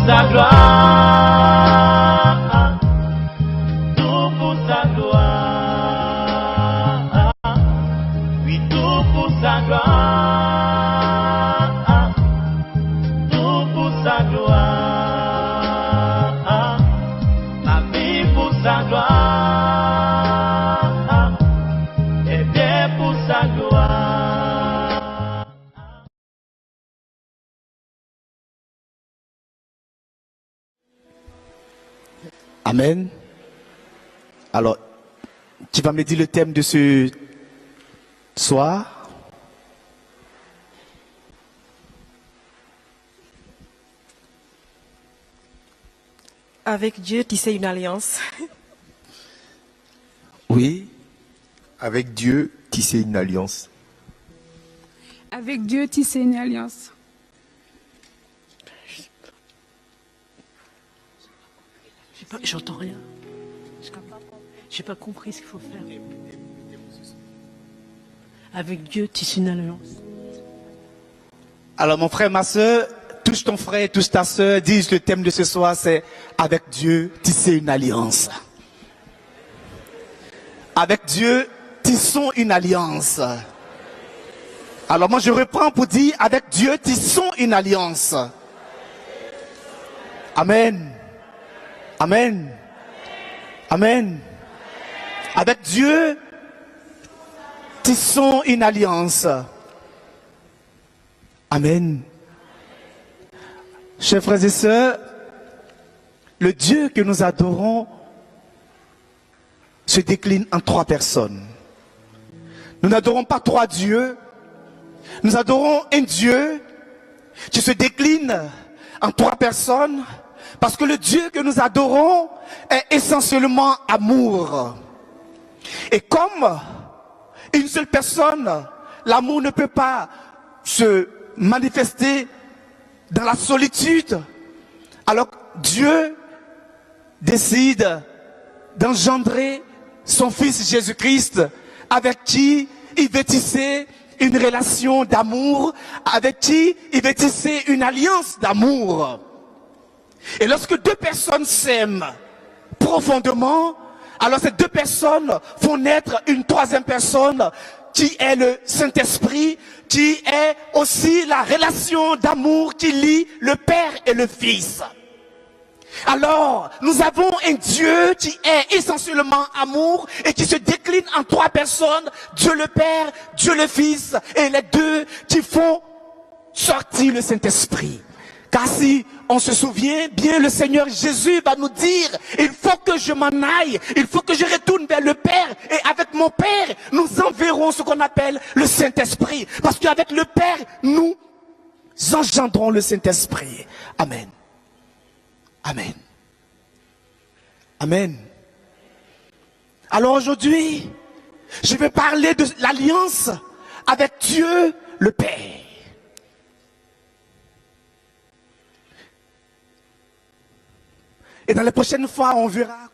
sa gloire, tout pour sa gloire, oui, tout pour sa gloire, tout pour sa gloire, ma vie pour sa gloire, et bien pour sa gloire. Amen. Alors, tu vas me dire le thème de ce soir. Avec Dieu, tisser une alliance. Oui. Avec Dieu, tisser une alliance. Avec Dieu, tisser une alliance. J'entends rien. J'ai pas compris ce qu'il faut faire. Avec Dieu, tisser une alliance. Alors, mon frère, ma soeur, touche ton frère, touche ta soeur, dis le thème de ce soir, c'est avec Dieu, tisser une alliance. Avec Dieu, tissons une alliance. Alors, moi, je reprends pour dire, avec Dieu, tissons une alliance. Amen. Amen. Amen. Avec Dieu, tissons une alliance. Amen. Chers frères et sœurs, le Dieu que nous adorons se décline en trois personnes. Nous n'adorons pas trois dieux. Nous adorons un Dieu qui se décline en trois personnes. Parce que le Dieu que nous adorons est essentiellement amour. Et comme une seule personne, l'amour ne peut pas se manifester dans la solitude. Alors Dieu décide d'engendrer son Fils Jésus-Christ avec qui il veut tisser une relation d'amour, avec qui il veut tisser une alliance d'amour. Et lorsque deux personnes s'aiment profondément, alors ces deux personnes font naître une troisième personne qui est le Saint-Esprit, qui est aussi la relation d'amour qui lie le Père et le Fils. Alors, nous avons un Dieu qui est essentiellement amour et qui se décline en trois personnes, Dieu le Père, Dieu le Fils et les deux qui font sortir le Saint-Esprit. Car si on se souvient bien, le Seigneur Jésus va nous dire, il faut que je m'en aille, il faut que je retourne vers le Père, et avec mon Père, nous enverrons ce qu'on appelle le Saint-Esprit. Parce qu'avec le Père, nous engendrons le Saint-Esprit. Amen. Amen. Amen. Alors aujourd'hui, je vais parler de l'alliance avec Dieu le Père. Et dans les prochaines fois, on verra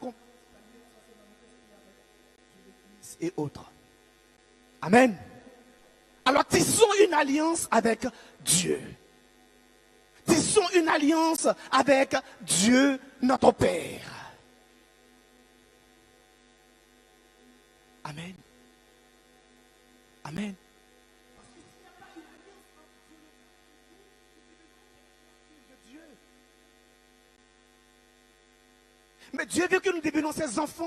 et autres. Amen. Alors tissons une alliance avec Dieu. Tissons une alliance avec Dieu notre Père. Amen. Amen. Mais Dieu veut que nous devenions ses enfants.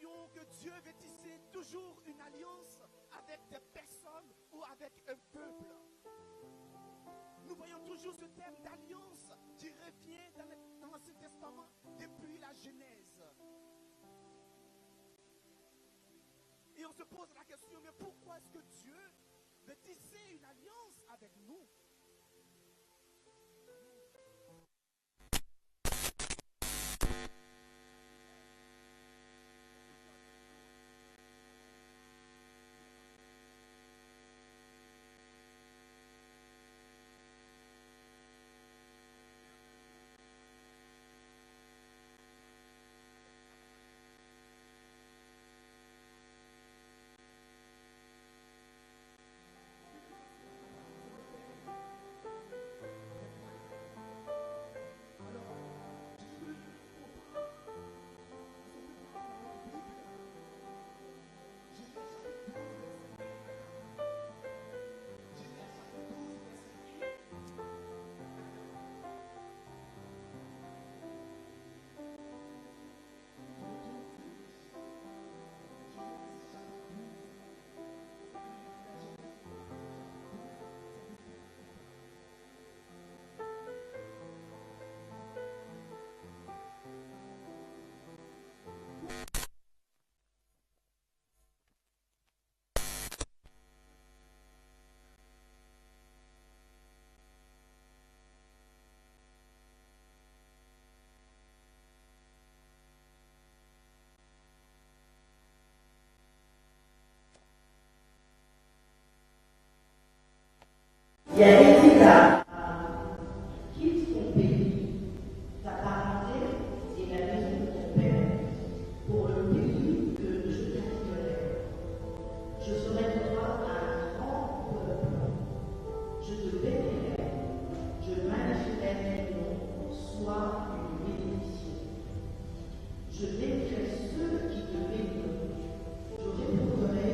voyons que Dieu veut tisser toujours une alliance avec des personnes ou avec un peuple. Nous voyons toujours ce thème d'alliance qui revient dans l'Ancien Testament depuis la Genèse. Et on se pose la question, mais pourquoi est-ce que Dieu veut tisser une alliance avec nous? Il y a des étapes. Quitte ton pays, ta parenté et la maison de ton père, pour le pays que je t'indiquerai. Je serai pour toi un grand peuple. Je te bénirai. Je magnifierai ton nom, sois une bénédiction. Je bénirai ceux qui te béniront. Je répondrai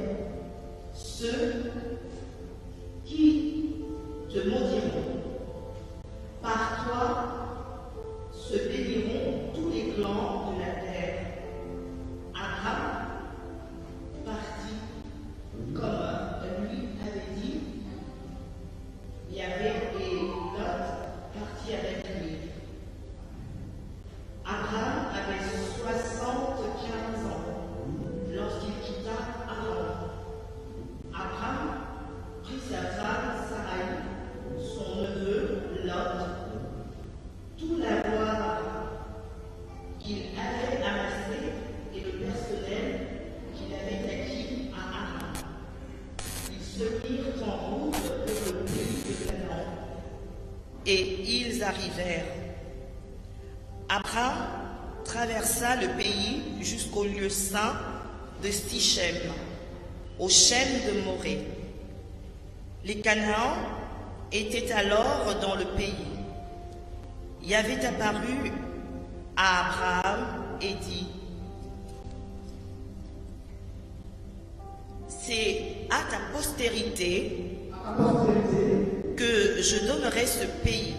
ceux qui te maudiront. Par toi se béniront tous les clans de la terre. Abraham partit comme lui avait dit. Yahvé et Lot partit avec lui. Abraham avait 75 ans lorsqu'il quitta Haran. Abraham prit sa femme Sarai, son neveu Lot, tout l'avoir qu'il avait amassé et le personnel qu'il avait acquis à Haran. Ils se mirent en route pour le pays de Canaan et ils arrivèrent. Abraham traversa le pays jusqu'au lieu saint de Sichem, au chêne de Morée. Les Canaans étaient alors dans le pays. Yahvé apparu à Abraham et dit: c'est à ta postérité que je donnerai ce pays.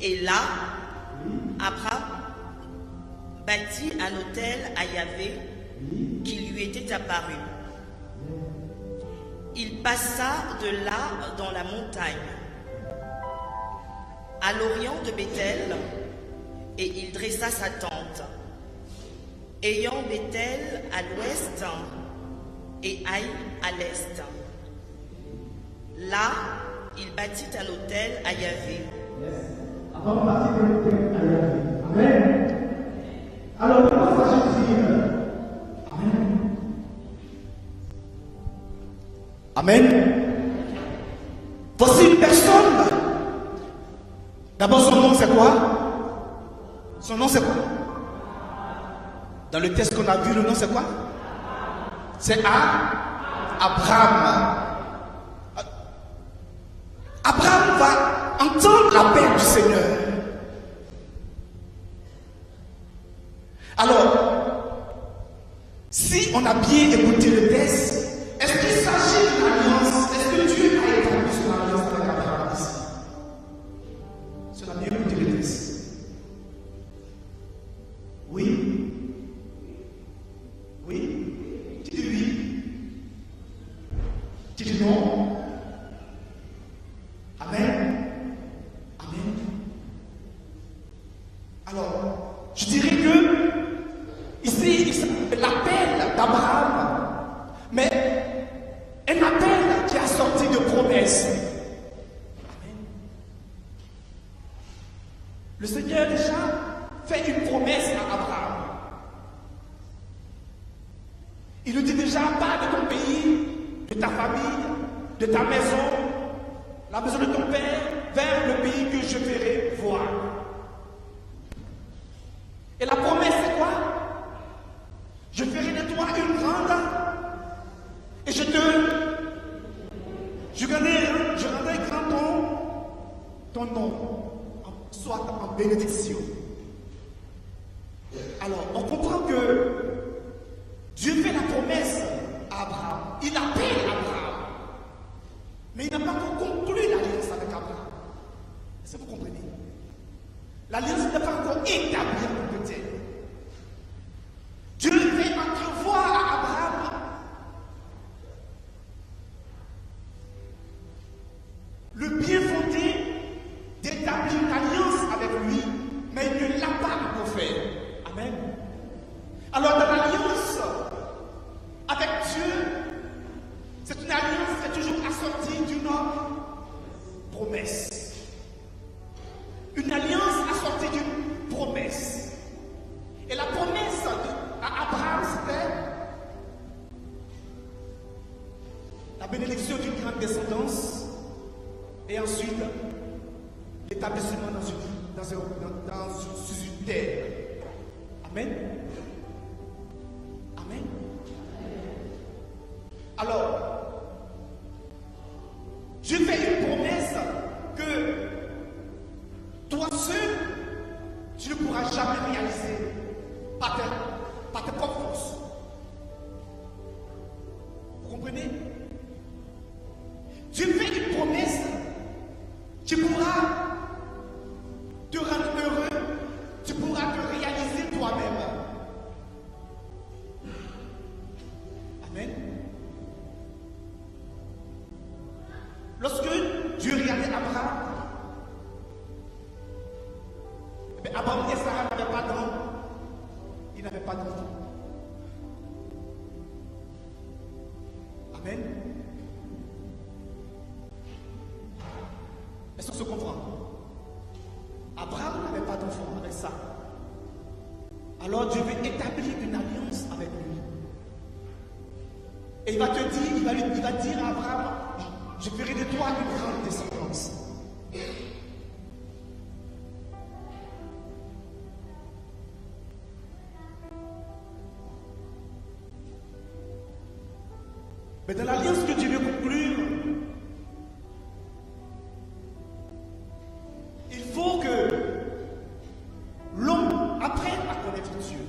Et là, Abraham bâtit un autel à Yahvé qui lui était apparu. Il passa de là dans la montagne, à l'orient de Béthel, et il dressa sa tente, ayant Béthel à l'ouest et Haï à l'est. Là, il bâtit un autel à Yahvé. Amen. Alors, nous passons dire Amen. Amen. Voici une personne. D'abord, son nom c'est quoi? Son nom c'est quoi? Dans le texte qu'on a vu, le nom c'est quoi? C'est Abraham. Abraham va entendre l'appel du Seigneur. Alors, si on a bien écouté le texte, est-ce qu'il s'agit d'une alliance? Est-ce que Dieu a établi son alliance avec Abraham ici? Si on a bien écouté le texte. Oui. Je dirais que ici, c'est l'appel d'Abraham, mais un appel qui a sorti de promesses. Amen. Le Seigneur déjà fait une promesse à Abraham. Il nous dit déjà, pars de ton pays, de ta famille, de ta maison, la maison de ton père, vers le pays que je ferai voir. Et la promesse, c'est quoi? Je ferai de toi une grande, et je rendrai grand ton nom, soit en bénédiction. Alors, on comprend que Dieu fait la promesse à Abraham. Il appelle Abraham. Mais il n'a pas encore conclu l'alliance avec Abraham. Est-ce que vous comprenez? L'alliance n'est pas encore établie en tant que telle. Dieu fait entrevoir à Abraham le bien fondé d'établir une alliance avec lui, mais il ne l'a pas encore fait. Amen. Alors dans l'alliance avec Dieu, c'est une alliance qui est toujours assortie d'une promesse. Une alliance assortie d'une promesse. Et la promesse à Abraham, c'était la bénédiction d'une grande descendance et ensuite l'établissement sur une terre. Amen. Amen. Alors, Dieu fait une promesse que toi seul, tu ne pourras jamais réaliser par tes propres forces. Vous comprenez? Dieu fait une promesse, tu pourras te rendre heureux, tu pourras te réaliser toi-même. Amen. Lorsque Dieu regardait Abraham, Abraham et Sarah n'avaient pas d'enfant. Ils n'avaient pas d'enfant. Amen. Est-ce qu'on se comprend? Abraham n'avait pas d'enfant avec ça. Alors Dieu veut établir une alliance avec lui. Et il va dire à Abraham, je ferai de toi une grande descendance. Mais dans l'alliance que Dieu veut conclure, il faut que l'homme apprenne à connaître Dieu.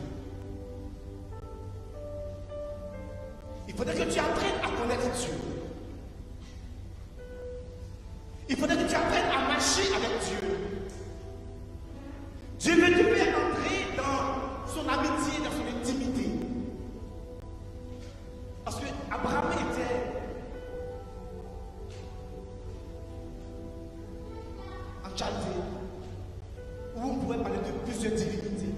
Il faudrait que tu apprennes à connaître Dieu. Il faudrait que tu apprennes à marcher avec Dieu. Dieu veut te faire entrer dans son amitié, dans son intimité. Parce que Abraham était en Chaldée, où on pouvait parler de plusieurs divinités.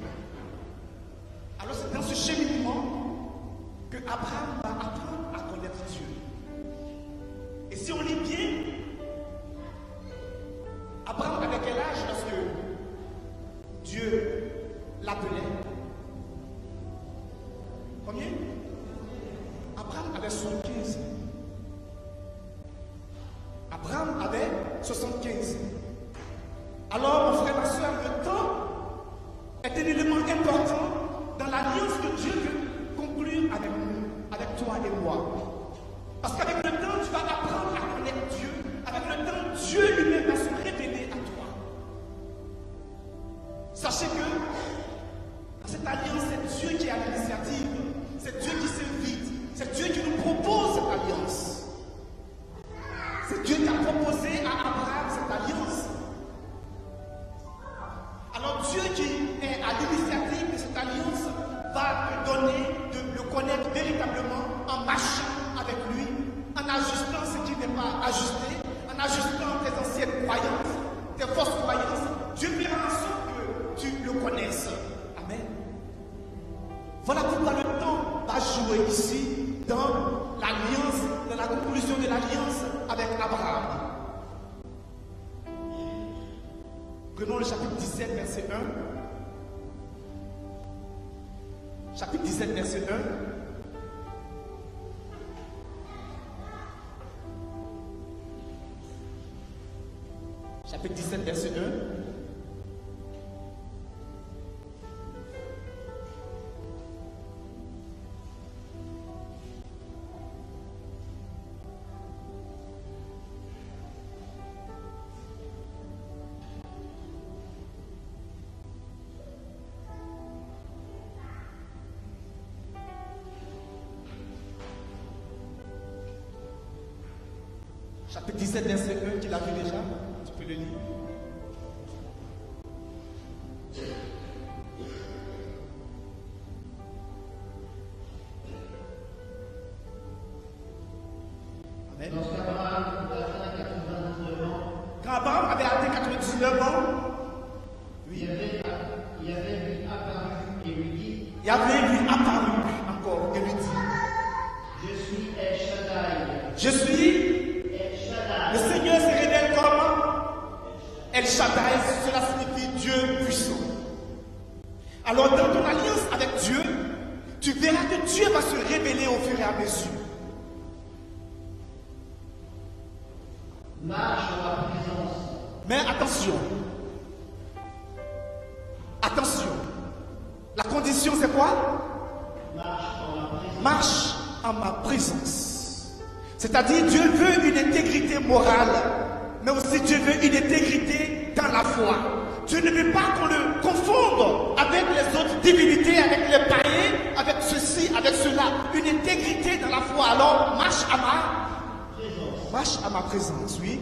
Alors c'est dans ce cheminement que Abraham va apprendre à connaître Dieu. Et si on lit bien, Abraham avait quel âge lorsque Dieu l'appelait? Combien? Abraham avait 75. Abraham avait 75. Alors, mon frère, ma soeur, le temps est un élément important dans l'alliance que Dieu veut conclure avec nous, avec toi et moi. Parce qu'avec le temps, tu vas apprendre à connaître Dieu. Avec le temps, Dieu lui-même va se révéler à toi. Sachez que dans cette alliance, c'est Dieu qui a l'initiative. C'est Dieu qui s'invite. C'est Dieu qui nous propose cette alliance. C'est Dieu qui a proposé à Abraham cette alliance. Alors Dieu qui est à l'initiative de cette alliance va te donner de le connaître véritablement en marchant avec lui, en ajustant ce qui n'est pas ajusté, en ajustant tes anciennes croyances, tes fausses croyances. Dieu fera en sorte que tu le connaisses. Voilà pourquoi le temps va jouer ici dans l'alliance, dans la conclusion de l'alliance avec Abraham. Prenons le chapitre 17, verset 1. Chapitre 17, verset 1. Chapitre 17, verset 1. Chapitre 17, verset 1, tu l'as vu déjà? Tu peux le lire. Amen. Quand Abraham avait atteint 99 ans, oui. Il avait lui apparu encore et lui dit, je suis El Shaddai. Je suis le Seigneur se révèle comme El Shaddai, cela signifie Dieu puissant. Alors dans ton alliance avec Dieu, tu verras que Dieu va se révéler au fur et à mesure. Marche dans la présence. Mais attention. Attention. La condition c'est quoi? Marche en ma présence. C'est-à-dire Dieu veut une intégrité morale, mais aussi Dieu veut une intégrité dans la foi. Dieu ne veut pas qu'on le confonde avec les autres divinités, avec les païens, avec ceci, avec cela. Une intégrité dans la foi. Alors marche à ma présence, oui.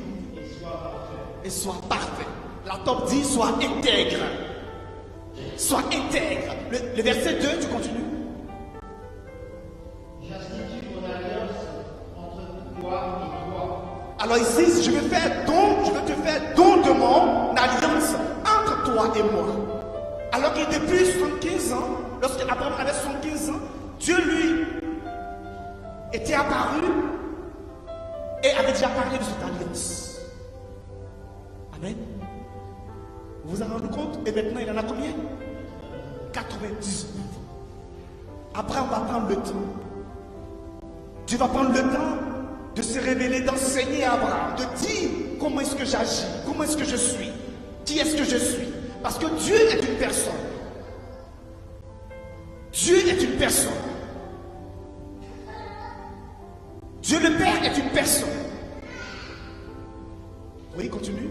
Et sois parfait. La top dit sois intègre. Sois intègre. Le verset 2, tu continues. Alors ici, je vais te faire don de mon alliance entre toi et moi. Alors que depuis 75 ans, lorsque Abraham avait 75 ans, Dieu lui était apparu et avait déjà parlé de cette alliance. Amen. Vous vous en rendez compte? Et maintenant, il en a combien? 99 ans. Abraham va prendre le temps. Dieu va prendre le temps de se révéler, d'enseigner à Abraham, de dire comment est-ce que j'agis, comment est-ce que je suis, qui est-ce que je suis. Parce que Dieu est une personne. Dieu est une personne. Dieu le Père est une personne. Oui, continue.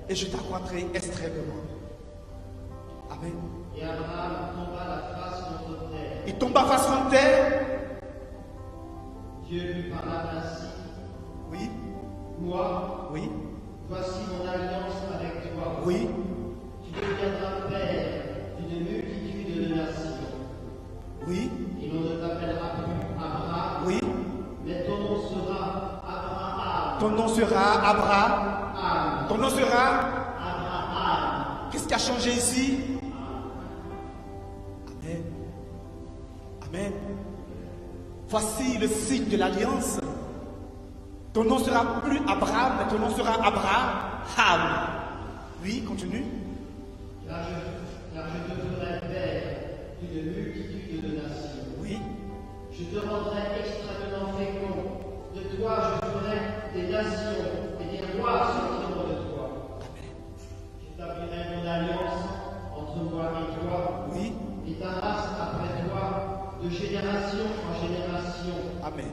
Et je t'accroîtrai extrêmement. Amen. Et Abraham tomba la face contre terre. Il tomba face contre terre. Dieu lui parla ainsi. Oui. Moi, oui. Voici mon alliance avec toi. Oui. Tu deviendras père d'une multitude de nations. Oui. Et l'on ne t'appellera plus Abraham. Oui. Mais ton nom sera Abraham. Ton nom sera Abraham. Ton nom sera Abraham. Qu'est-ce qui a changé ici? Amen. Amen. Voici le signe de l'alliance. Ton nom sera plus Abraham, mais ton nom sera Abraham. Oui, continue. Car je te ferai père d'une multitude de nations. Oui. Je te rendrai extrêmement fécond. De toi je ferai des nations et des rois sortiront de toi. J'établirai mon alliance entre moi et toi. Oui. Et ta race après toi, de génération en génération. Amen.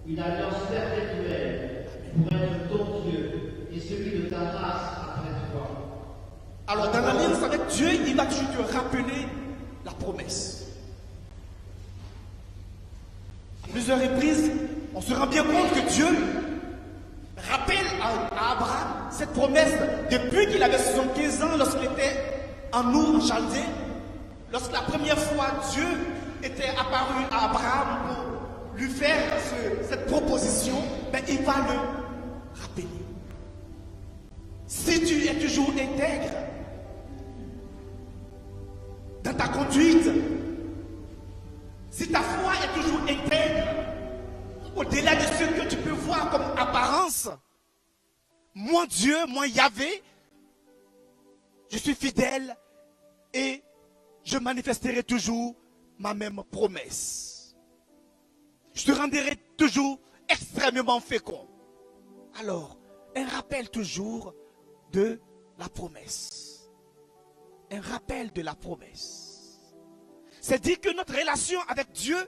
Une alliance perpétuelle pour être ton Dieu et celui de ta race après toi. Alors dans l'alliance avec Dieu, il va toujours te rappeler la promesse. À plusieurs reprises, on se rend bien compte que Dieu rappelle à Abraham cette promesse depuis qu'il avait 75 ans, lorsqu'il était en Our, en Chaldée. Lorsque la première fois Dieu était apparu à Abraham pour lui faire cette proposition, ben, il va le rappeler. Si tu es toujours intègre, dans ta conduite, si ta foi est toujours intègre, au-delà de ce que tu peux voir comme apparence, moi Dieu, moi Yahvé, je suis fidèle et je manifesterai toujours ma même promesse. Je te rendrai toujours extrêmement fécond. Alors, un rappel toujours de la promesse. Un rappel de la promesse. C'est dire que notre relation avec Dieu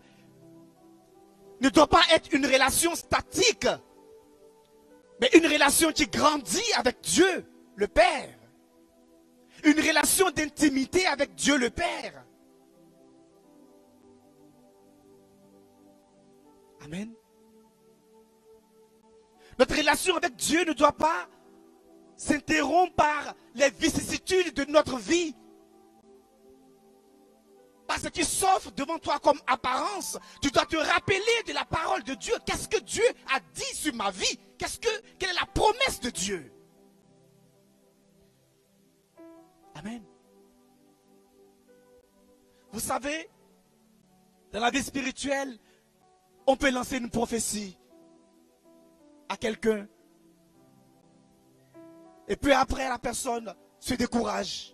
ne doit pas être une relation statique, mais une relation qui grandit avec Dieu, le Père. Une relation d'intimité avec Dieu, le Père. Amen. Notre relation avec Dieu ne doit pas s'interrompre par les vicissitudes de notre vie. Parce qu'il s'offre devant toi comme apparence. Tu dois te rappeler de la parole de Dieu. Qu'est-ce que Dieu a dit sur ma vie? Quelle est la promesse de Dieu? Amen. Vous savez, dans la vie spirituelle, on peut lancer une prophétie à quelqu'un. Et puis après, la personne se décourage.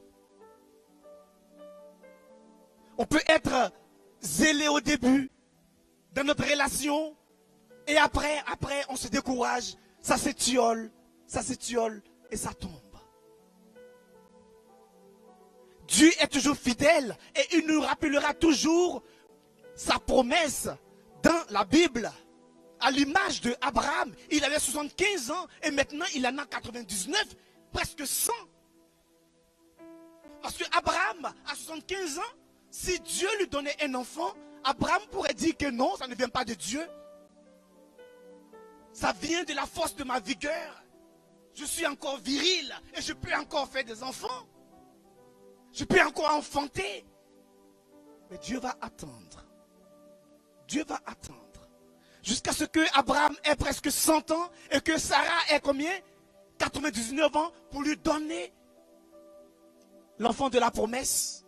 On peut être zélé au début dans notre relation. Et après, on se décourage. Ça s'étiole et ça tombe. Dieu est toujours fidèle et il nous rappellera toujours sa promesse dans la Bible. À l'image de Abraham, il avait 75 ans et maintenant il en a 99, presque 100. Parce que Abraham, à 75 ans, si Dieu lui donnait un enfant, Abraham pourrait dire que non, ça ne vient pas de Dieu. Ça vient de la force de ma vigueur. Je suis encore viril et je peux encore faire des enfants. Je peux encore enfanter. Mais Dieu va attendre. Dieu va attendre. Jusqu'à ce que Abraham ait presque 100 ans et que Sarah ait combien? 99 ans pour lui donner l'enfant de la promesse.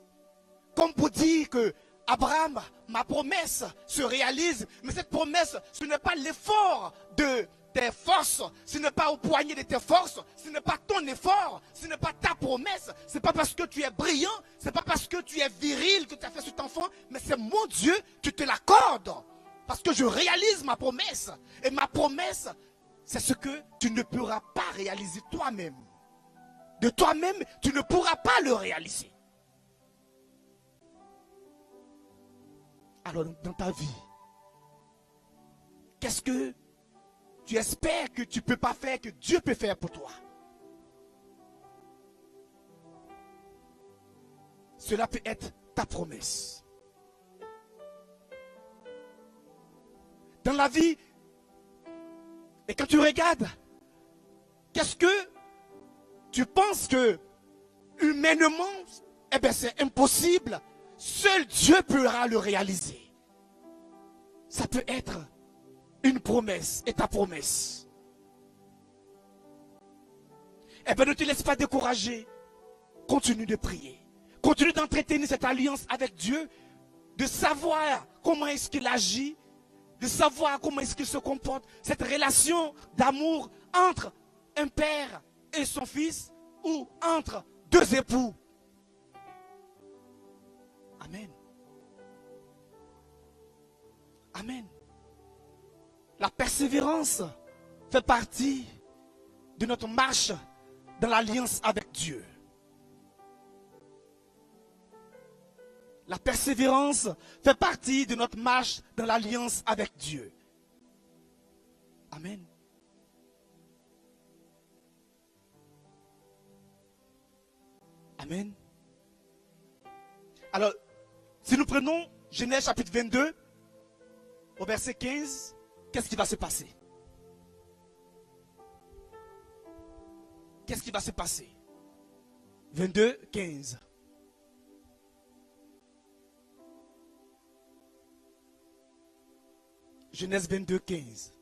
Comme pour dire que Abraham, ma promesse se réalise. Mais cette promesse, ce n'est pas l'effort de tes forces, ce n'est pas au poignet de tes forces, ce n'est pas ton effort, ce n'est pas ta promesse, ce n'est pas parce que tu es brillant, ce n'est pas parce que tu es viril que tu as fait cet enfant, mais c'est mon Dieu, tu te l'accordes. Parce que je réalise ma promesse. Et ma promesse, c'est ce que tu ne pourras pas réaliser toi-même. De toi-même, tu ne pourras pas le réaliser. Alors, dans ta vie, qu'est-ce que tu espères que tu ne peux pas faire, que Dieu peut faire pour toi? Cela peut être ta promesse. Dans la vie, et quand tu regardes, qu'est-ce que tu penses que humainement, eh bien c'est impossible. Seul Dieu pourra le réaliser. Ça peut être une promesse et ta promesse. Eh bien ne te laisse pas décourager. Continue de prier. Continue d'entretenir cette alliance avec Dieu. De savoir comment est-ce qu'il agit. De savoir comment est-ce qu'il se comporte. Cette relation d'amour entre un père et son fils. Ou entre deux époux. Amen. Amen. La persévérance fait partie de notre marche dans l'alliance avec Dieu. La persévérance fait partie de notre marche dans l'alliance avec Dieu. Amen. Amen. Alors, si nous prenons Genèse chapitre 22, au verset 15, qu'est-ce qui va se passer? Qu'est-ce qui va se passer? 22, 15. Genèse 22, 15.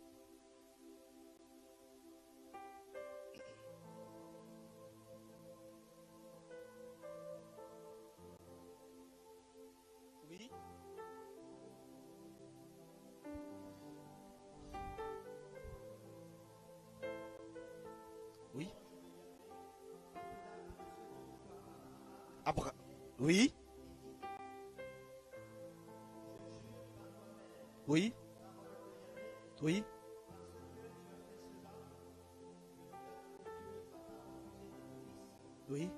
Oui. Oui. Oui. Oui.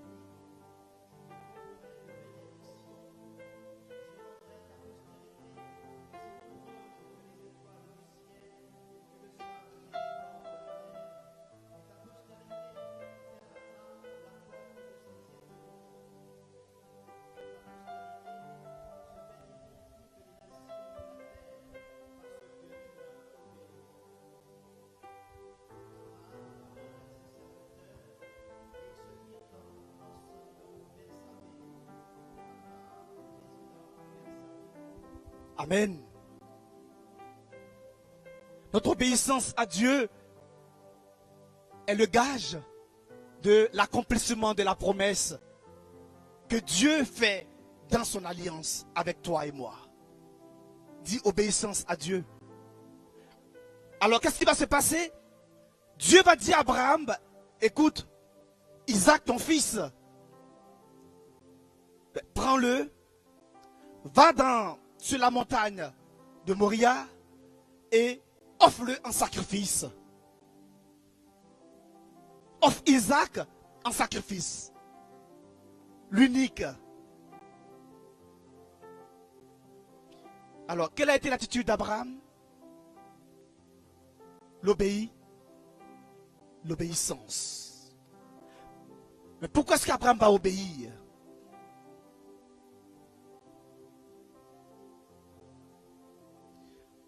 Amen. Notre obéissance à Dieu est le gage de l'accomplissement de la promesse que Dieu fait dans son alliance avec toi et moi. Dis obéissance à Dieu. Alors qu'est-ce qui va se passer? Dieu va dire à Abraham, écoute, Isaac ton fils, prends-le, va sur la montagne de Moria et offre-le en sacrifice. Offre Isaac en sacrifice. L'unique. Alors, quelle a été l'attitude d'Abraham? L'obéissance. Mais pourquoi est-ce qu'Abraham va obéir?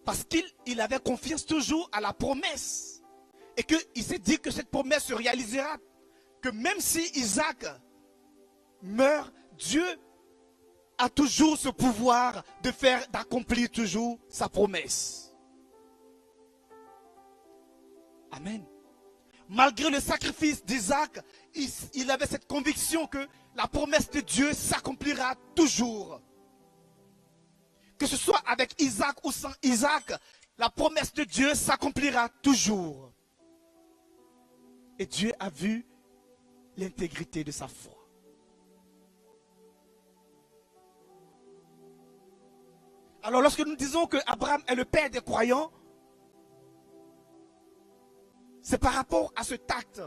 Parce qu'il avait confiance toujours à la promesse. Et qu'il s'est dit que cette promesse se réalisera. Que même si Isaac meurt, Dieu a toujours ce pouvoir d'accomplir toujours sa promesse. Amen. Malgré le sacrifice d'Isaac, il avait cette conviction que la promesse de Dieu s'accomplira toujours. Que ce soit avec Isaac ou sans Isaac, la promesse de Dieu s'accomplira toujours. Et Dieu a vu l'intégrité de sa foi. Alors lorsque nous disons que Abraham est le père des croyants, c'est par rapport à cet acte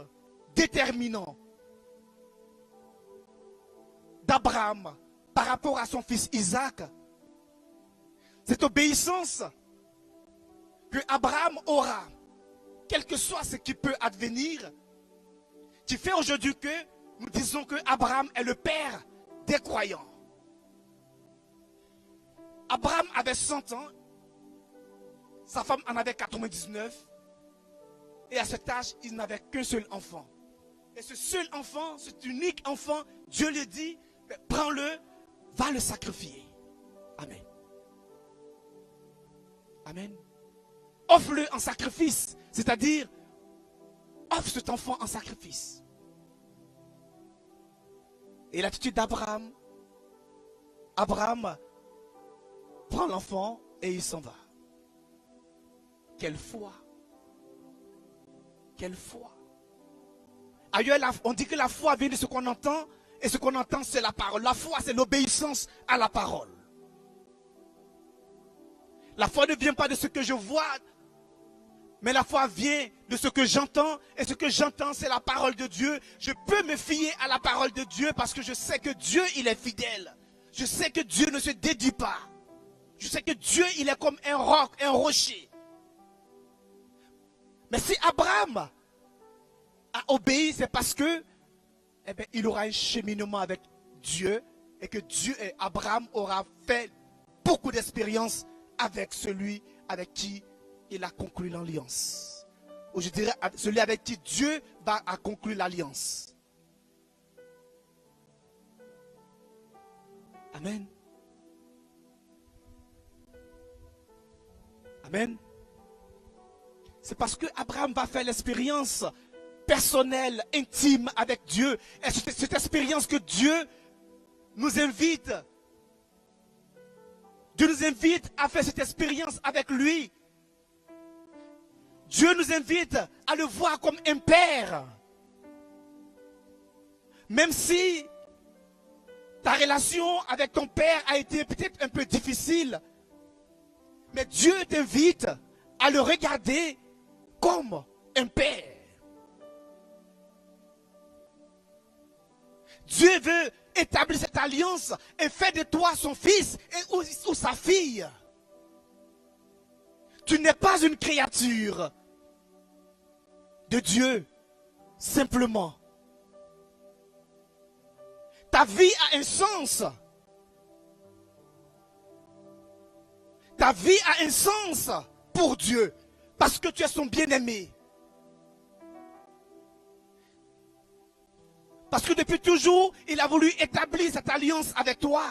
déterminant d'Abraham par rapport à son fils Isaac. Cette obéissance que Abraham aura, quel que soit ce qui peut advenir, qui fait aujourd'hui que nous disons que Abraham est le père des croyants. Abraham avait 100 ans, sa femme en avait 99, et à cet âge, il n'avait qu'un seul enfant. Et ce seul enfant, cet unique enfant, Dieu lui dit, prends-le, va le sacrifier. Amen. Amen. Offre-le en sacrifice, c'est-à-dire, offre cet enfant en sacrifice. Et l'attitude d'Abraham, Abraham prend l'enfant et il s'en va. Quelle foi! Quelle foi! Ailleurs, on dit que la foi vient de ce qu'on entend, et ce qu'on entend, c'est la parole. La foi, c'est l'obéissance à la parole. La foi ne vient pas de ce que je vois, mais la foi vient de ce que j'entends, et ce que j'entends, c'est la parole de Dieu. Je peux me fier à la parole de Dieu parce que je sais que Dieu, il est fidèle. Je sais que Dieu ne se dédie pas. Je sais que Dieu, il est comme un roc, un rocher. Mais si Abraham a obéi, c'est parce que il aura un cheminement avec Dieu et que Dieu et Abraham aura fait beaucoup d'expériences avec celui avec qui il a conclu l'alliance. Ou je dirais celui avec qui Dieu va conclure l'alliance. Amen. Amen. C'est parce que Abraham va faire l'expérience personnelle, intime avec Dieu. Et c'est cette expérience que Dieu nous invite. Dieu nous invite à faire cette expérience avec lui. Dieu nous invite à le voir comme un père. Même si ta relation avec ton père a été peut-être un peu difficile, mais Dieu t'invite à le regarder comme un père. Dieu veut établir cette alliance et faire de toi son fils ou sa fille. Tu n'es pas une créature de Dieu, simplement. Ta vie a un sens. Ta vie a un sens pour Dieu, parce que tu es son bien-aimé. Parce que depuis toujours, il a voulu établir cette alliance avec toi.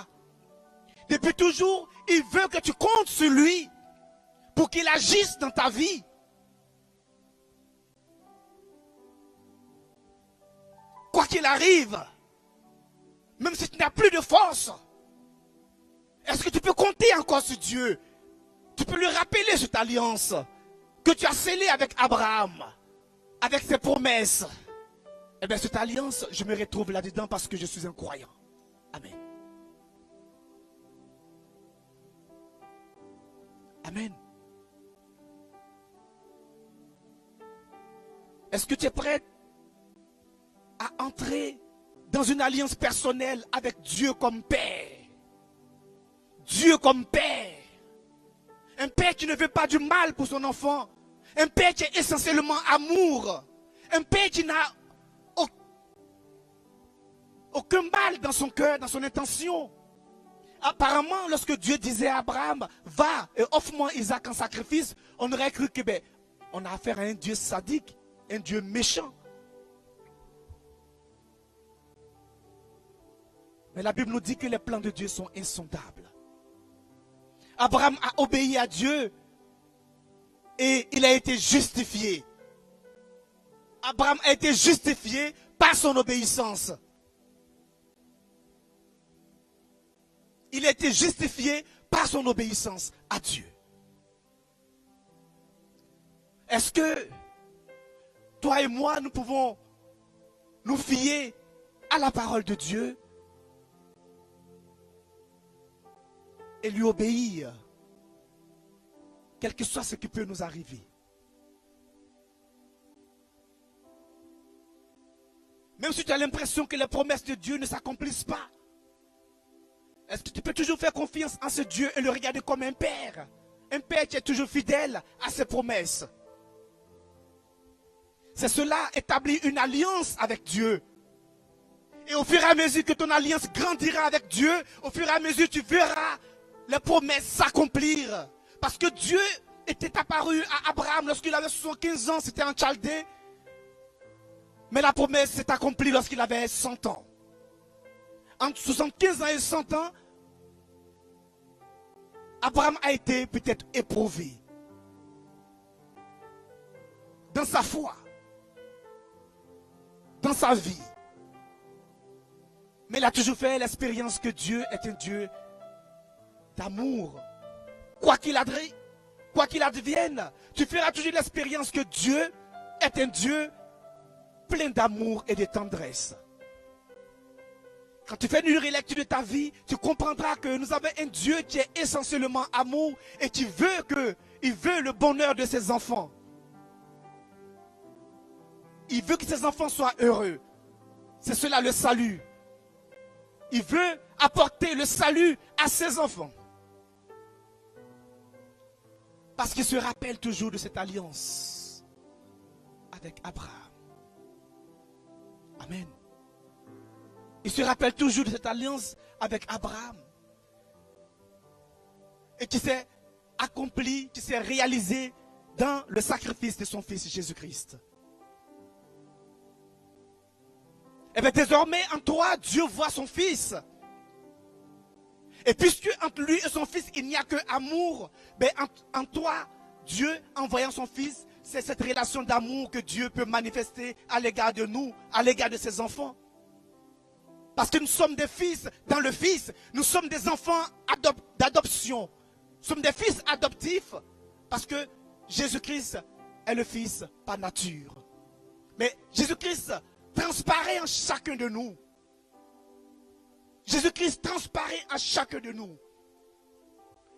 Depuis toujours, il veut que tu comptes sur lui pour qu'il agisse dans ta vie. Quoi qu'il arrive, même si tu n'as plus de force, est-ce que tu peux compter encore sur Dieu? Tu peux lui rappeler cette alliance que tu as scellée avec Abraham, avec ses promesses. Eh bien, cette alliance, je me retrouve là-dedans parce que je suis un croyant. Amen. Amen. Est-ce que tu es prêt à entrer dans une alliance personnelle avec Dieu comme Père? Dieu comme Père. Un Père qui ne veut pas du mal pour son enfant. Un Père qui est essentiellement amour. Un Père qui n'a aucun mal dans son cœur, dans son intention. Apparemment, lorsque Dieu disait à Abraham, va et offre-moi Isaac en sacrifice, on aurait cru que on a affaire à un Dieu sadique, un Dieu méchant. Mais la Bible nous dit que les plans de Dieu sont insondables. Abraham a obéi à Dieu et il a été justifié. Abraham a été justifié par son obéissance. Il a été justifié par son obéissance à Dieu. Est-ce que toi et moi, nous pouvons nous fier à la parole de Dieu et lui obéir, quel que soit ce qui peut nous arriver? Même si tu as l'impression que les promesses de Dieu ne s'accomplissent pas, est-ce que tu peux toujours faire confiance en ce Dieu et le regarder comme un père? Un père qui est toujours fidèle à ses promesses. C'est cela, établir une alliance avec Dieu. Et au fur et à mesure que ton alliance grandira avec Dieu, au fur et à mesure tu verras les promesses s'accomplir. Parce que Dieu était apparu à Abraham lorsqu'il avait 75 ans, c'était en Chaldée. Mais la promesse s'est accomplie lorsqu'il avait 100 ans. Entre 75 ans et 100 ans, Abraham a été peut-être éprouvé dans sa foi, dans sa vie. Mais il a toujours fait l'expérience que Dieu est un Dieu d'amour. Quoi qu'il advienne, tu feras toujours l'expérience que Dieu est un Dieu plein d'amour et de tendresse. Quand tu fais une relecture de ta vie, tu comprendras que nous avons un Dieu qui est essentiellement amour et qui veut le bonheur de ses enfants. Il veut que ses enfants soient heureux. C'est cela le salut. Il veut apporter le salut à ses enfants. Parce qu'il se rappelle toujours de cette alliance avec Abraham. Amen. Il se rappelle toujours de cette alliance avec Abraham. Et qui s'est accomplie, qui s'est réalisée dans le sacrifice de son fils Jésus-Christ. Et bien désormais, en toi, Dieu voit son fils. Et puisque entre lui et son fils, il n'y a que amour, ben en toi, Dieu, en voyant son fils, c'est cette relation d'amour que Dieu peut manifester à l'égard de nous, à l'égard de ses enfants. Parce que nous sommes des fils dans le Fils. Nous sommes des enfants d'adoption. Nous sommes des fils adoptifs parce que Jésus-Christ est le Fils par nature. Mais Jésus-Christ transparaît en chacun de nous. Jésus-Christ transparaît à chacun de nous.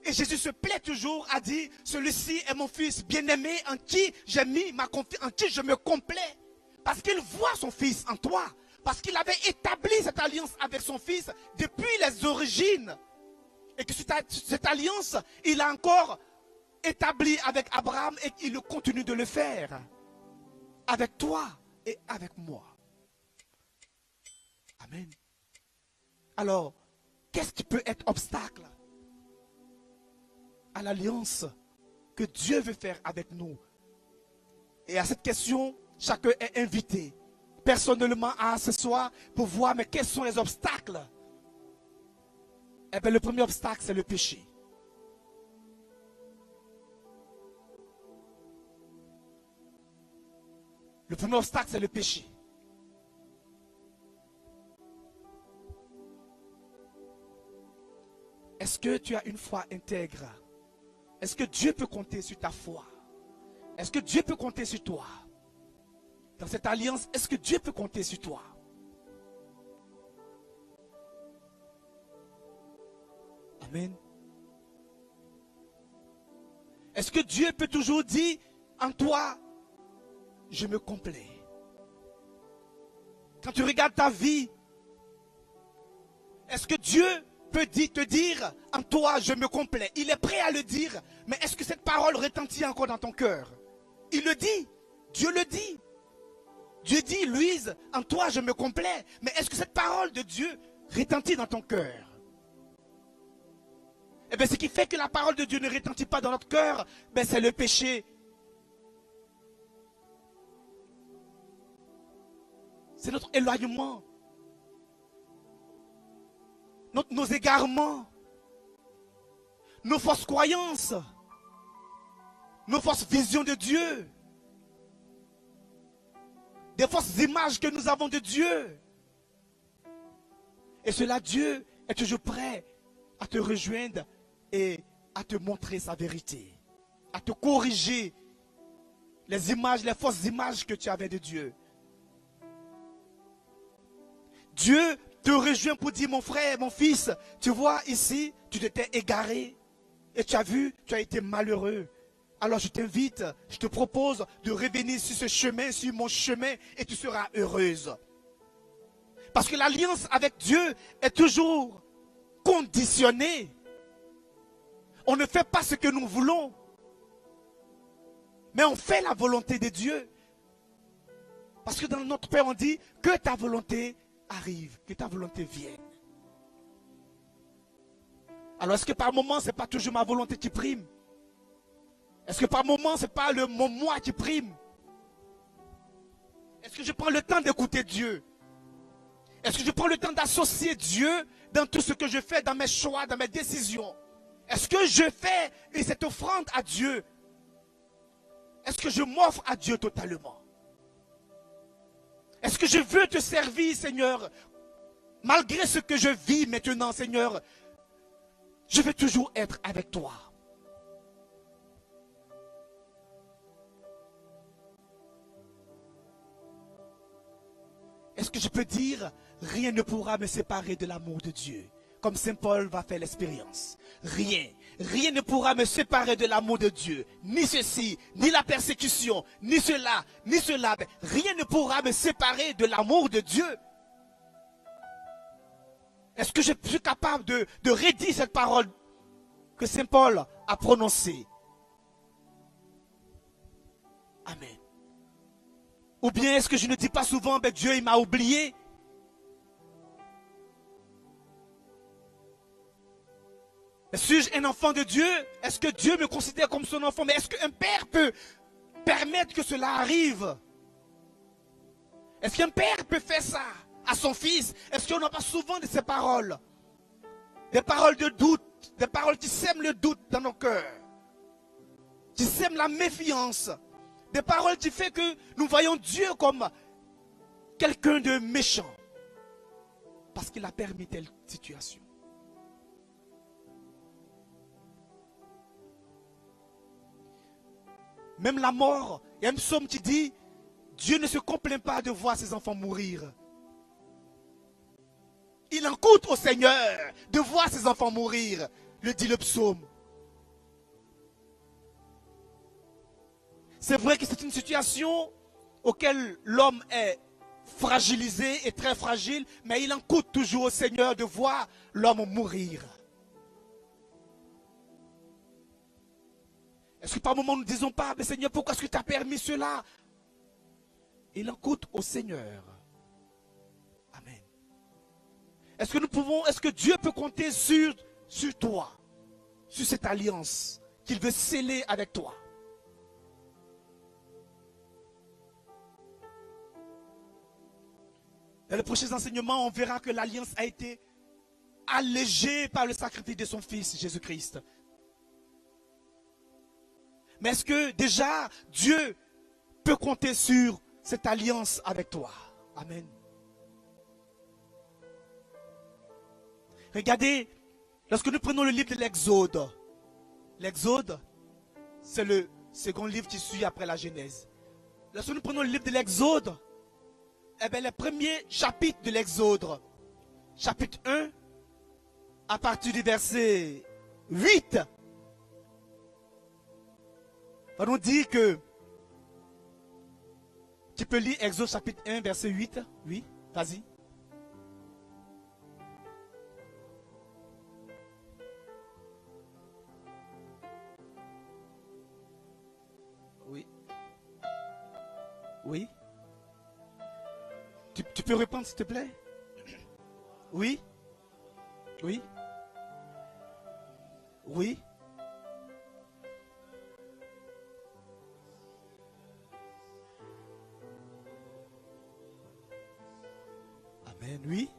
Et Jésus se plaît toujours à dire, celui-ci est mon fils bien-aimé en qui j'ai mis ma confiance, en qui je me complais. Parce qu'il voit son fils en toi. Parce qu'il avait établi cette alliance avec son fils depuis les origines. Et que cette alliance, il a encore établi avec Abraham et il continue de le faire. Avec toi et avec moi. Amen. Alors, qu'est-ce qui peut être obstacle à l'alliance que Dieu veut faire avec nous? Et à cette question, chacun est invité personnellement à ce soir pour voir mais quels sont les obstacles. Eh bien, le premier obstacle, c'est le péché. Le premier obstacle, c'est le péché. Est-ce que tu as une foi intègre? Est-ce que Dieu peut compter sur ta foi? Est-ce que Dieu peut compter sur toi? Dans cette alliance, est-ce que Dieu peut compter sur toi? Amen. Est-ce que Dieu peut toujours dire en toi, je me complais? Quand tu regardes ta vie, est-ce que Dieu peut te dire en toi, je me complais? Il est prêt à le dire, mais est-ce que cette parole retentit encore dans ton cœur? Il le dit, Dieu le dit. Dieu dit, Louise, en toi, je me complais, mais est-ce que cette parole de Dieu retentit dans ton cœur? Eh bien, ce qui fait que la parole de Dieu ne retentit pas dans notre cœur, ben, c'est le péché. C'est notre éloignement. Nos égarements. Nos fausses croyances. Nos fausses visions de Dieu. Des fausses images que nous avons de Dieu. Et cela, Dieu est toujours prêt à te rejoindre et à te montrer sa vérité. À te corriger les images, les fausses images que tu avais de Dieu. Dieu te rejoint pour dire, mon frère, mon fils, tu vois ici, tu t'étais égaré et tu as vu, tu as été malheureux. Alors je t'invite, je te propose de revenir sur ce chemin, sur mon chemin, et tu seras heureuse. Parce que l'alliance avec Dieu est toujours conditionnée. On ne fait pas ce que nous voulons, mais on fait la volonté de Dieu. Parce que dans notre Père, on dit que ta volonté arrive, que ta volonté vienne. Alors est-ce que par moment, ce n'est pas toujours ma volonté qui prime? Est-ce que par moment, ce n'est pas mon moi qui prime? Est-ce que je prends le temps d'écouter Dieu? Est-ce que je prends le temps d'associer Dieu dans tout ce que je fais, dans mes choix, dans mes décisions? Est-ce que je fais cette offrande à Dieu? Est-ce que je m'offre à Dieu totalement? Est-ce que je veux te servir, Seigneur? Malgré ce que je vis maintenant, Seigneur, je veux toujours être avec toi. Est-ce que je peux dire, rien ne pourra me séparer de l'amour de Dieu? Comme Saint Paul va faire l'expérience. Rien ne pourra me séparer de l'amour de Dieu. Ni ceci, ni la persécution, ni cela, ni cela. Rien ne pourra me séparer de l'amour de Dieu. Est-ce que je suis capable de redire cette parole que Saint Paul a prononcée? Amen. Ou bien est-ce que je ne dis pas souvent, ben Dieu il m'a oublié? Suis-je un enfant de Dieu? Est-ce que Dieu me considère comme son enfant? Mais est-ce qu'un père peut permettre que cela arrive? Est-ce qu'un père peut faire ça à son fils? Est-ce qu'on n'a pas souvent de ces paroles? Des paroles de doute, des paroles qui sèment le doute dans nos cœurs, qui sèment la méfiance, des paroles qui font que nous voyons Dieu comme quelqu'un de méchant, parce qu'il a permis telle situation. Même la mort, il y a un psaume qui dit, Dieu ne se complaint pas de voir ses enfants mourir. Il en coûte au Seigneur de voir ses enfants mourir, le dit le psaume. C'est vrai que c'est une situation auquel l'homme est fragilisé et très fragile, mais il en coûte toujours au Seigneur de voir l'homme mourir. Est-ce que par moment nous ne disons pas, mais Seigneur, pourquoi est-ce que tu as permis cela? Il en coûte au Seigneur. Amen. Est-ce que Dieu peut compter sur toi, sur cette alliance qu'il veut sceller avec toi? Dans les prochains enseignements, on verra que l'alliance a été allégée par le sacrifice de son Fils, Jésus-Christ. Mais est-ce que déjà Dieu peut compter sur cette alliance avec toi? Amen. Regardez, lorsque nous prenons le livre de l'Exode, l'Exode, c'est le second livre qui suit après la Genèse. Lorsque nous prenons le livre de l'Exode, eh bien, le premier chapitre de l'Exode, chapitre 1, à partir du verset 8, va nous dire que, tu peux lire Exode chapitre 1, verset 8, oui, vas-y. Oui. Oui. Tu peux répondre s'il te plaît? Oui. Oui. Oui. Amen, oui.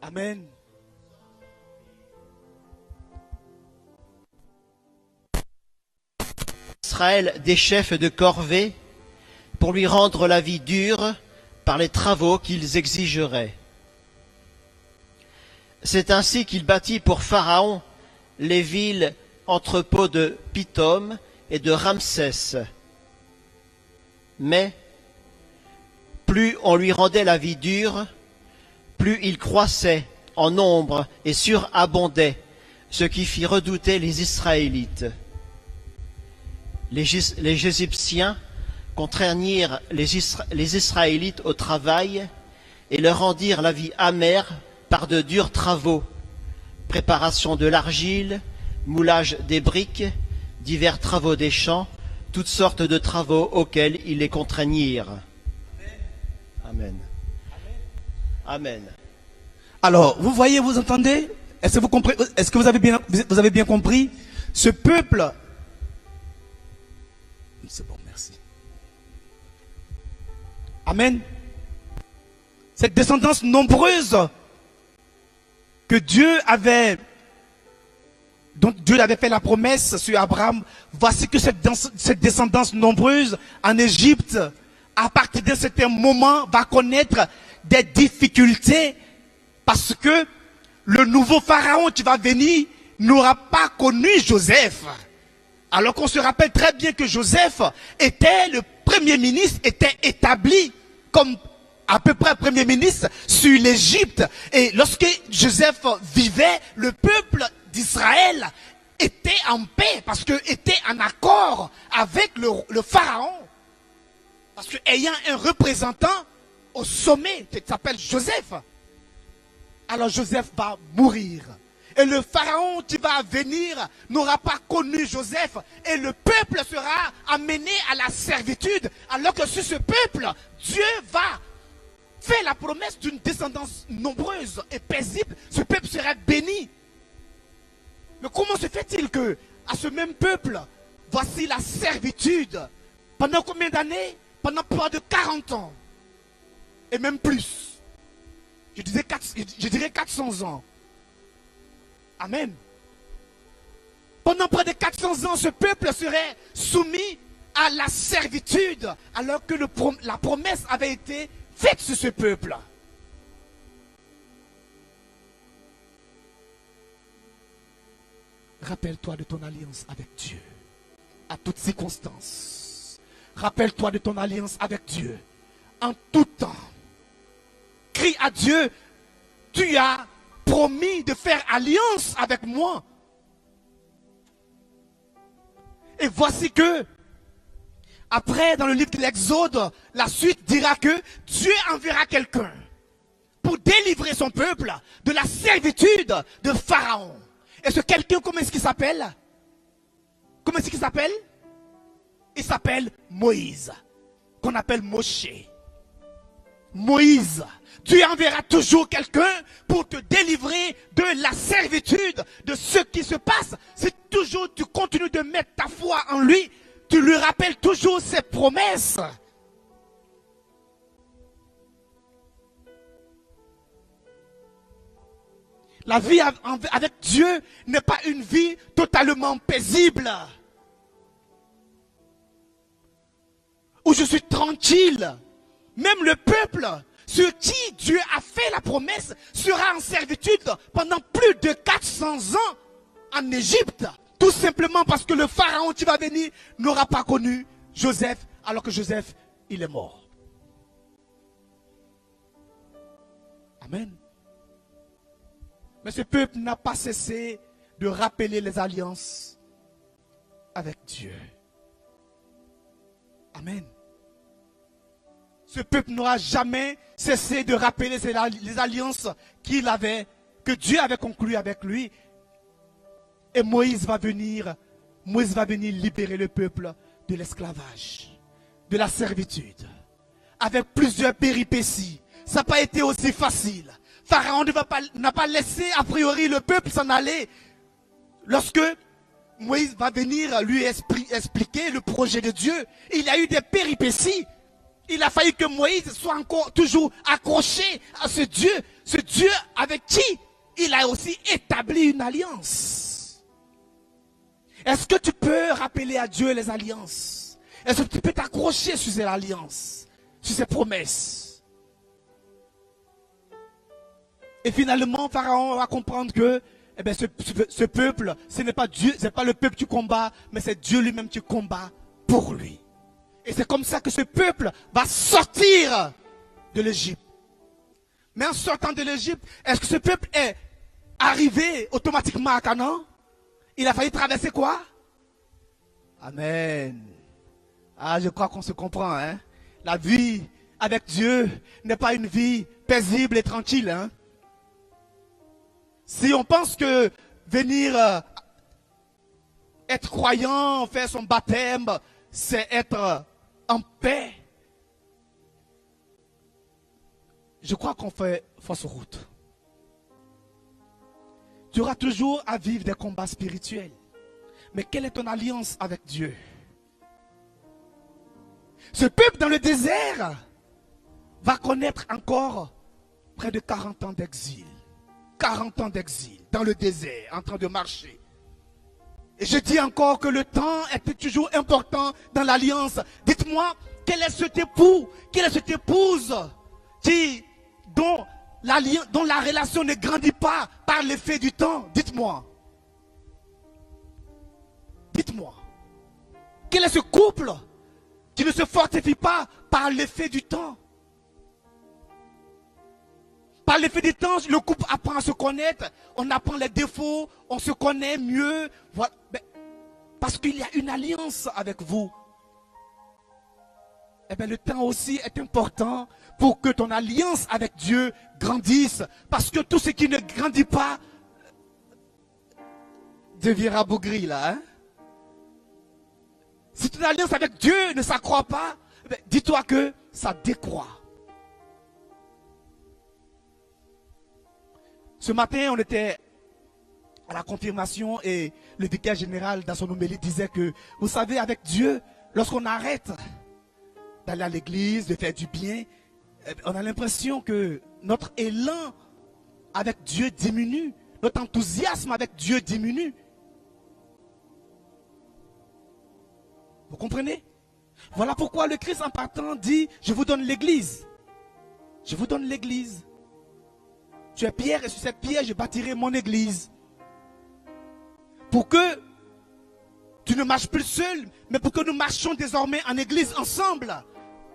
Amen. Israël des chefs de corvée pour lui rendre la vie dure par les travaux qu'ils exigeraient. C'est ainsi qu'il bâtit pour Pharaon les villes entrepôts de Pithom et de Ramsès. Mais plus on lui rendait la vie dure, plus il croissait en nombre et surabondait, ce qui fit redouter les Israélites. Les Égyptiens contraignirent les Israélites au travail et leur rendirent la vie amère par de durs travaux, préparation de l'argile, moulage des briques, divers travaux des champs, toutes sortes de travaux auxquels ils les contraignirent. Amen. Amen. Alors, vous voyez, vous entendez? Est-ce que vous comprenez? Est-ce que vous avez bien compris? Ce peuple, c'est bon, merci. Amen. Cette descendance nombreuse que dont Dieu avait fait la promesse sur Abraham, voici que cette descendance nombreuse en Égypte, à partir d'un certain moment, va connaître des difficultés parce que le nouveau pharaon qui va venir n'aura pas connu Joseph. Alors qu'on se rappelle très bien que Joseph était le premier ministre, était établi comme à peu près premier ministre sur l'Égypte. Et lorsque Joseph vivait, le peuple d'Israël était en paix parce que était en accord avec le pharaon. Parce que ayant un représentant au sommet qui s'appelle Joseph, alors Joseph va mourir. Et le pharaon qui va venir n'aura pas connu Joseph. Et le peuple sera amené à la servitude. Alors que sur ce peuple, Dieu va faire la promesse d'une descendance nombreuse et paisible. Ce peuple sera béni. Mais comment se fait-il que à ce même peuple, voici la servitude? Pendant combien d'années? Pendant près de 40 ans. Et même plus. Je dirais 400 ans. Amen. Pendant près de 400 ans, ce peuple serait soumis à la servitude, alors que la promesse avait été faite sur ce peuple. Rappelle-toi de ton alliance avec Dieu. À toutes circonstances. Rappelle-toi de ton alliance avec Dieu. En tout temps. Crie à Dieu. Tu as promis de faire alliance avec moi. Et voici que, après, dans le livre de l'Exode, la suite dira que Dieu enverra quelqu'un pour délivrer son peuple de la servitude de Pharaon. Et ce quelqu'un, comment est-ce qu'il s'appelle? Comment est-ce qu'il s'appelle? Il s'appelle Moïse, qu'on appelle Moshe. Moïse, Dieu enverra toujours quelqu'un pour te délivrer de la servitude, de ce qui se passe. Si toujours tu continues de mettre ta foi en lui, tu lui rappelles toujours ses promesses. La vie avec Dieu n'est pas une vie totalement paisible. Où je suis tranquille. Même le peuple sur qui Dieu a fait la promesse sera en servitude pendant plus de 400 ans en Égypte. Tout simplement parce que le pharaon qui va venir n'aura pas connu Joseph, alors que Joseph, il est mort. Amen. Mais ce peuple n'a pas cessé de rappeler les alliances avec Dieu. Amen. Ce peuple n'aura jamais cessé de rappeler les alliances que Dieu avait conclues avec lui. Et Moïse va venir libérer le peuple de l'esclavage, de la servitude, avec plusieurs péripéties. Ça n'a pas été aussi facile. Pharaon n'a pas laissé a priori le peuple s'en aller. Lorsque Moïse va venir lui expliquer le projet de Dieu, il y a eu des péripéties. Il a fallu que Moïse soit encore toujours accroché à ce Dieu avec qui il a aussi établi une alliance. Est-ce que tu peux rappeler à Dieu les alliances? Est-ce que tu peux t'accrocher sur ces alliances, sur ces promesses? Et finalement, Pharaon va comprendre que ce peuple, ce n'est pas Dieu, ce n'est pas le peuple qui combat, mais c'est Dieu lui-même qui combat pour lui. Et c'est comme ça que ce peuple va sortir de l'Égypte. Mais en sortant de l'Égypte, est-ce que ce peuple est arrivé automatiquement à Canaan? Il a failli traverser quoi? Amen. Ah, je crois qu'on se comprend. Hein? La vie avec Dieu n'est pas une vie paisible et tranquille. Hein? Si on pense que venir être croyant, faire son baptême, c'est être en paix, je crois qu'on fait fausse route. Tu auras toujours à vivre des combats spirituels. Mais quelle est ton alliance avec Dieu? Ce peuple dans le désert va connaître encore près de 40 ans d'exil. 40 ans d'exil dans le désert, en train de marcher. Et je dis encore que le temps est toujours important dans l'alliance. Dites-moi, quel est cet époux, quelle est cette épouse dont la relation ne grandit pas par l'effet du temps? Dites-moi. Dites-moi. Quel est ce couple qui ne se fortifie pas par l'effet du temps? Par l'effet du temps, le couple apprend à se connaître, on apprend les défauts, on se connaît mieux. Voilà. Parce qu'il y a une alliance avec vous. Eh bien, le temps aussi est important pour que ton alliance avec Dieu grandisse. Parce que tout ce qui ne grandit pas deviendra bougri là. Hein? Si ton alliance avec Dieu ne s'accroît pas, dis-toi que ça décroît. Ce matin, on était à la confirmation et le vicaire général dans son homélie disait que, vous savez, avec Dieu, lorsqu'on arrête d'aller à l'église, de faire du bien, on a l'impression que notre élan avec Dieu diminue, notre enthousiasme avec Dieu diminue. Vous comprenez? Voilà pourquoi le Christ en partant dit, je vous donne l'église. Je vous donne l'église. Tu es pierre et sur cette pierre je bâtirai mon église. pour que tu ne marches plus seul, mais pour que nous marchions désormais en église ensemble.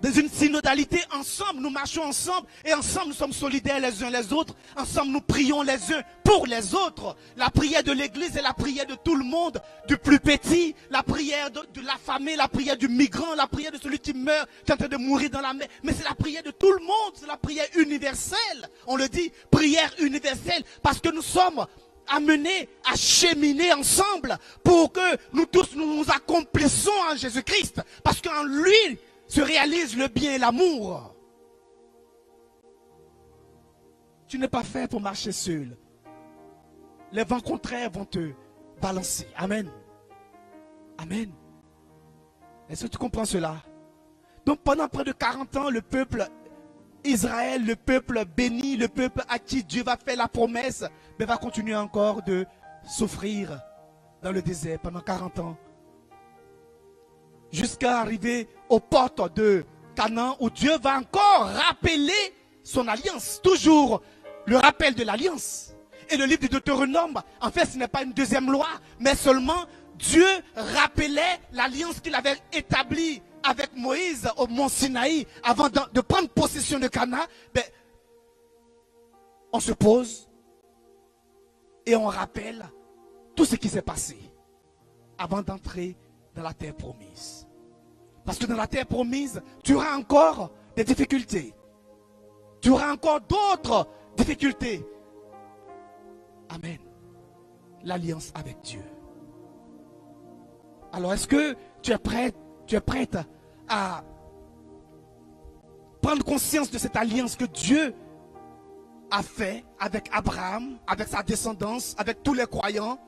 Dans une synodalité ensemble, nous marchons ensemble et ensemble nous sommes solidaires les uns les autres. Ensemble nous prions les uns pour les autres. La prière de l'église est la prière de tout le monde, du plus petit, la prière de l'affamé, la prière du migrant, la prière de celui qui meurt, qui est en train de mourir dans la mer. Mais c'est la prière de tout le monde, c'est la prière universelle. On le dit, prière universelle, parce que nous sommes amenés à cheminer ensemble pour que nous tous nous accomplissons en Jésus-Christ. Parce qu'en lui se réalise le bien et l'amour. Tu n'es pas fait pour marcher seul. Les vents contraires vont te balancer. Amen. Amen. Est-ce que tu comprends cela? Donc pendant près de 40 ans, le peuple Israël, le peuple béni, le peuple à qui Dieu va faire la promesse, mais va continuer encore de souffrir dans le désert pendant 40 ans. Jusqu'à arriver aux portes de Canaan où Dieu va encore rappeler son alliance. Toujours le rappel de l'alliance. Et le livre de Deutéronome, en fait ce n'est pas une deuxième loi, mais seulement Dieu rappelait l'alliance qu'il avait établie avec Moïse au mont Sinaï avant de prendre possession de Canaan. Ben, on se pose et on rappelle tout ce qui s'est passé avant d'entrer dans la terre promise. Parce que dans la terre promise, tu auras encore des difficultés. Tu auras encore d'autres difficultés. Amen. L'alliance avec Dieu. Alors est-ce que tu es prête à prendre conscience de cette alliance que Dieu a fait avec Abraham, avec sa descendance, avec tous les croyants?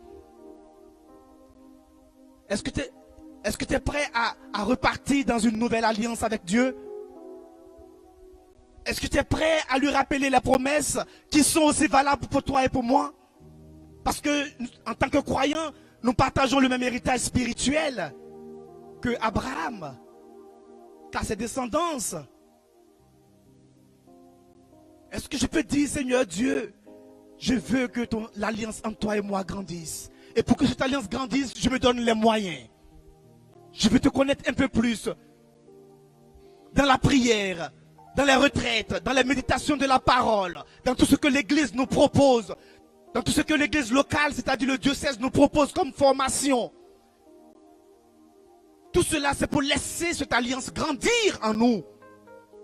Est-ce que tu es prêt à repartir dans une nouvelle alliance avec Dieu? Est-ce que tu es prêt à lui rappeler les promesses qui sont aussi valables pour toi et pour moi? Parce que en tant que croyants, nous partageons le même héritage spirituel que Abraham, qu'à ses descendants. Est-ce que je peux dire, Seigneur Dieu, je veux que l'alliance entre toi et moi grandisse. Et pour que cette alliance grandisse, je me donne les moyens. Je veux te connaître un peu plus dans la prière, dans les retraites, dans la méditation de la parole, dans tout ce que l'Église nous propose, dans tout ce que l'Église locale, c'est-à-dire le diocèse, nous propose comme formation. Tout cela, c'est pour laisser cette alliance grandir en nous.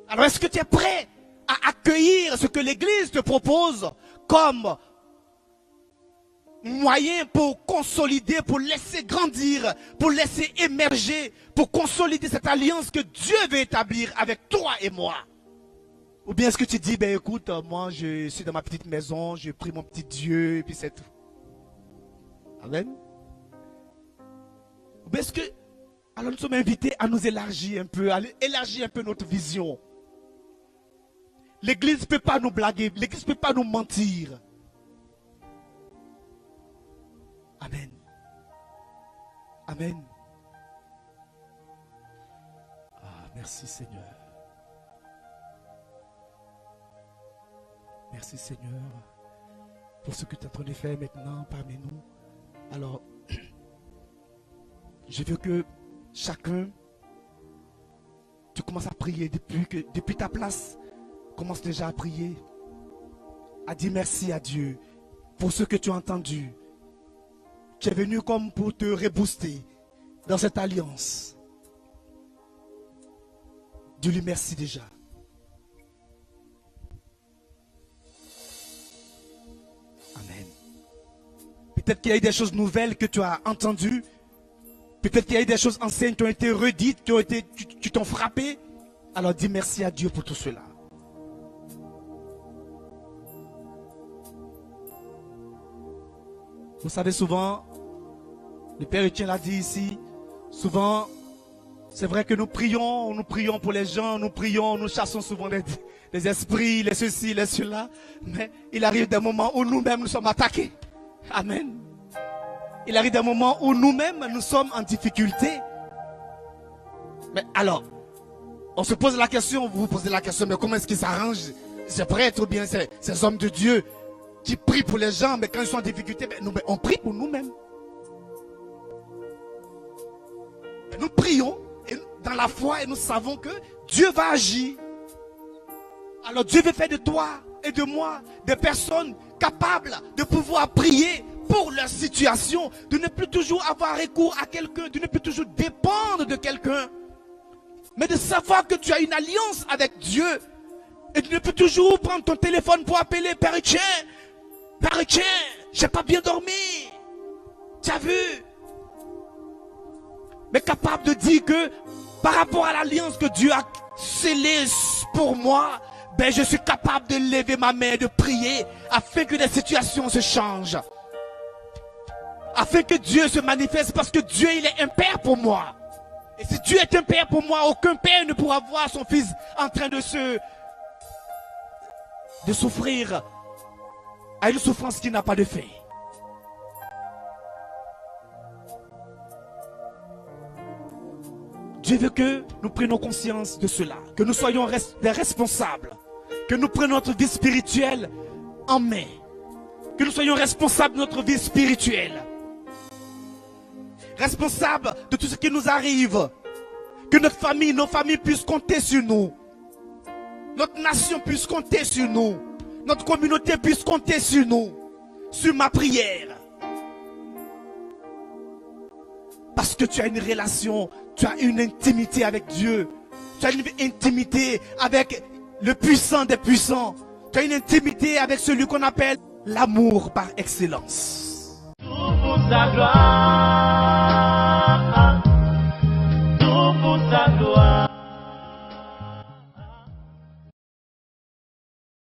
Alors, est-ce que tu es prêt à accueillir ce que l'Église te propose comme moyen pour consolider, pour laisser grandir, pour laisser émerger, pour consolider cette alliance que Dieu veut établir avec toi et moi? Ou bien est-ce que tu dis, ben écoute, moi je suis dans ma petite maison, je prie mon petit Dieu, et puis c'est tout. Amen. Ou bien est-ce que, alors nous sommes invités à nous élargir un peu, à élargir un peu notre vision. L'Église ne peut pas nous blaguer, l'Église ne peut pas nous mentir. Amen. Amen. Ah, merci Seigneur. Merci Seigneur pour ce que tu es en train de faire maintenant parmi nous. Alors, je veux que chacun, tu commences à prier depuis ta place. Commence déjà à prier, à dire merci à Dieu pour ce que tu as entendu. Tu es venu comme pour te rebooster dans cette alliance. Dis-lui merci déjà. Amen. Peut-être qu'il y a eu des choses nouvelles que tu as entendues. Peut-être qu'il y a eu des choses anciennes qui ont été redites, qui t'ont frappé. Alors dis merci à Dieu pour tout cela. Vous savez souvent, le Père Etienne l'a dit ici, souvent, c'est vrai que nous prions pour les gens, nous chassons souvent les esprits, les ceci, les cela, mais il arrive des moments où nous-mêmes nous sommes attaqués. Amen. Il arrive des moments où nous-mêmes nous sommes en difficulté. Mais alors, on se pose la question, vous vous posez la question, mais comment est-ce qu'ils s'arrangent? Ces prêtres ou bien ces hommes de Dieu qui prient pour les gens, mais quand ils sont en difficulté, on prie pour nous-mêmes. nous prions dans la foi et nous savons que Dieu va agir. Alors Dieu veut faire de toi et de moi des personnes capables de pouvoir prier pour leur situation, de ne plus toujours avoir recours à quelqu'un, de ne plus toujours dépendre de quelqu'un, mais de savoir que tu as une alliance avec Dieu et de ne plus toujours prendre ton téléphone pour appeler Père Etienne, j'ai pas bien dormi, tu as vu? Mais capable de dire que par rapport à l'alliance que Dieu a scellée pour moi, ben je suis capable de lever ma main, de prier afin que les situations se changent. Afin que Dieu se manifeste, parce que Dieu il est un père pour moi. Et si Dieu est un père pour moi, aucun père ne pourra voir son fils en train de souffrir à une souffrance qui n'a pas de fin. Dieu veut que nous prenions conscience de cela, que nous soyons des responsables, que nous prenions notre vie spirituelle en main, que nous soyons responsables de notre vie spirituelle, responsables de tout ce qui nous arrive, que notre famille, nos familles puissent compter sur nous, notre nation puisse compter sur nous, notre communauté puisse compter sur nous, sur ma prière. Parce que tu as une relation, tu as une intimité avec Dieu. Tu as une intimité avec le puissant des puissants. Tu as une intimité avec celui qu'on appelle l'amour par excellence. Tout pour sa gloire.